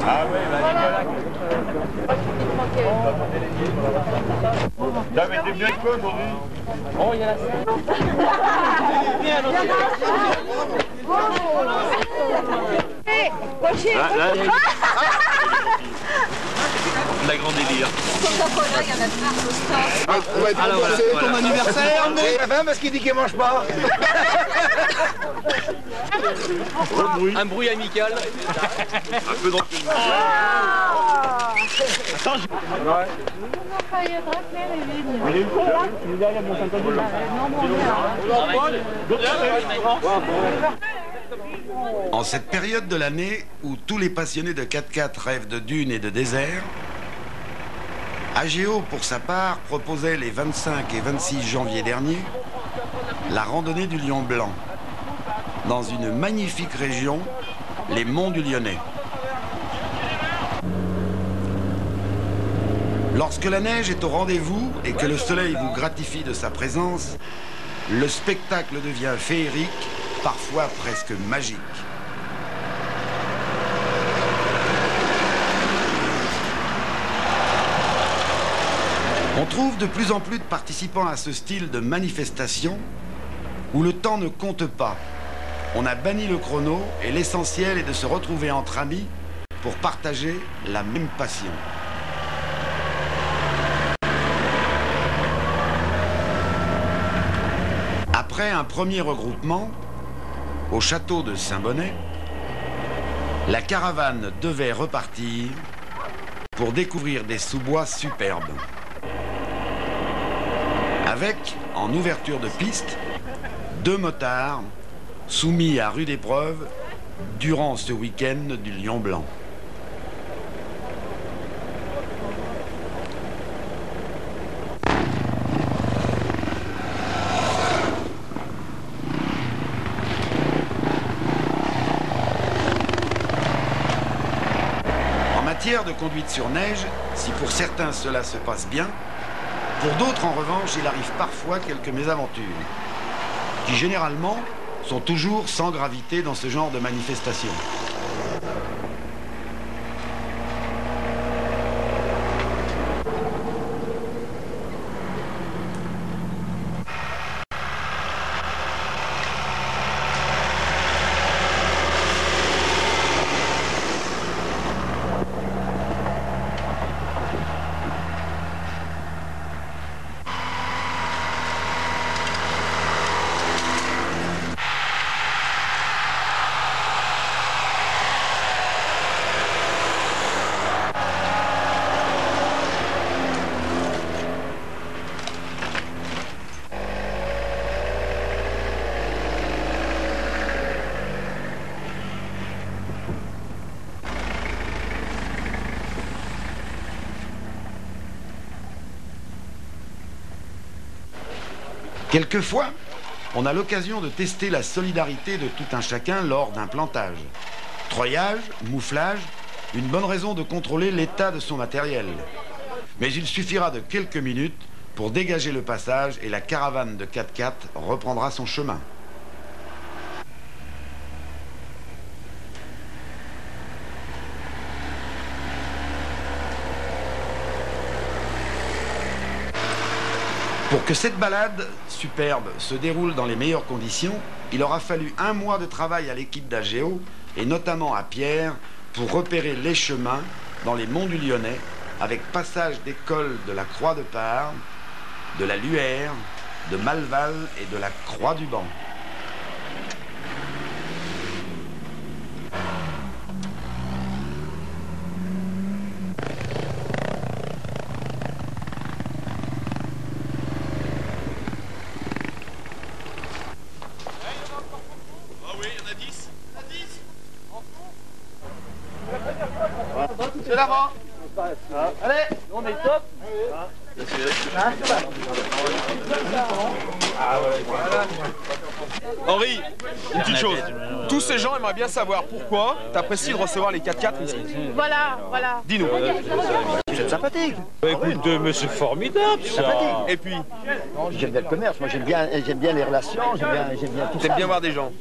Ah oui, bah là, mais t'es bien quoi aujourd'hui? Oh, il y a la scène. La grande délire. Coca-Cola, il y en a plein au stand. On va être remboursé ton anniversaire, mais... La femme parce qu'il dit qu'il mange pas. Un bruit amical. Un peu d'entraînement. En cette période de l'année où tous les passionnés de 4x4 rêvent de dunes et de désert, AGO, pour sa part, proposait les 25 et 26 janvier dernier la randonnée du Lion Blanc, dans une magnifique région, les monts du Lyonnais. Lorsque la neige est au rendez-vous et que le soleil vous gratifie de sa présence, le spectacle devient féerique, parfois presque magique. On trouve de plus en plus de participants à ce style de manifestation où le temps ne compte pas. On a banni le chrono et l'essentiel est de se retrouver entre amis pour partager la même passion. Après un premier regroupement, au château de Saint-Bonnet, la caravane devait repartir pour découvrir des sous-bois superbes. Avec, en ouverture de piste, 2 motards soumis à rude épreuve durant ce week-end du Lion Blanc. En matière de conduite sur neige, si pour certains cela se passe bien, pour d'autres, en revanche, il arrive parfois quelques mésaventures, qui généralement sont toujours sans gravité dans ce genre de manifestation. Quelquefois, on a l'occasion de tester la solidarité de tout un chacun lors d'un plantage. Treuillage, mouflage, une bonne raison de contrôler l'état de son matériel. Mais il suffira de quelques minutes pour dégager le passage et la caravane de 4x4 reprendra son chemin. Pour que cette balade superbe se déroule dans les meilleures conditions, il aura fallu 1 mois de travail à l'équipe d'AGO, et notamment à Pierre, pour repérer les chemins dans les monts du Lyonnais, avec passage des cols de la Croix de Parme, de la Luère, de Malval et de la Croix du Banc. C'est l'avant. Allez, on est top. Henri, une petite chose. Tous ces gens aimeraient bien savoir pourquoi t'apprécies de recevoir les 4x4 ici. Voilà, voilà. Dis-nous. C'est sympathique. Écoute, mais c'est formidable ça. Et puis, J'aime bien le commerce, moi j'aime bien les relations, j'aime bien tout ça. t'aimes bien voir des gens.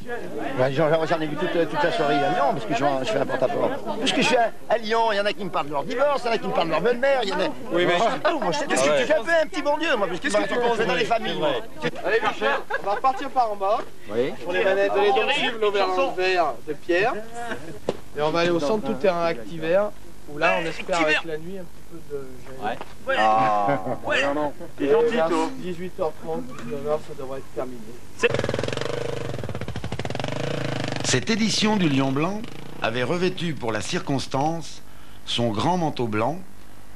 Ouais, j'en ai vu toute la soirée à Lyon, parce que je fais un porte-à-porte. Parce que je suis à Lyon, il y en a qui me parlent de leur divorce, il y en a qui me parlent de leur belle-mère, il y en a... Oui, mais... Moi, qu'est-ce que tu fais un peu un petit bon Dieu, moi, parce Qu'est-ce que tu penses dans les familles, moi. Allez Michel, on va repartir par en bas. Oui. Pour les manettes, allez donc suivre l'Auvergne vert de Pierre. Et on va aller au centre tout terrain Activert, où là on espère avec la nuit un petit peu de gel. Ah, non. C'est gentil, toi. 18h30, 19h, ça devrait être terminé. Cette édition du Lion Blanc avait revêtu pour la circonstance son grand manteau blanc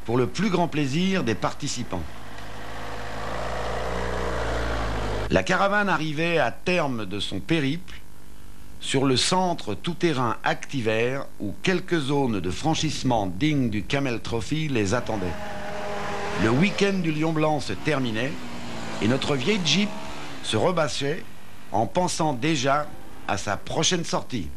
pour le plus grand plaisir des participants. La caravane arrivait à terme de son périple sur le centre tout-terrain Activert où quelques zones de franchissement dignes du Camel Trophy les attendaient. Le week-end du Lion Blanc se terminait et notre vieille Jeep se rebâchait en pensant déjà à sa prochaine sortie.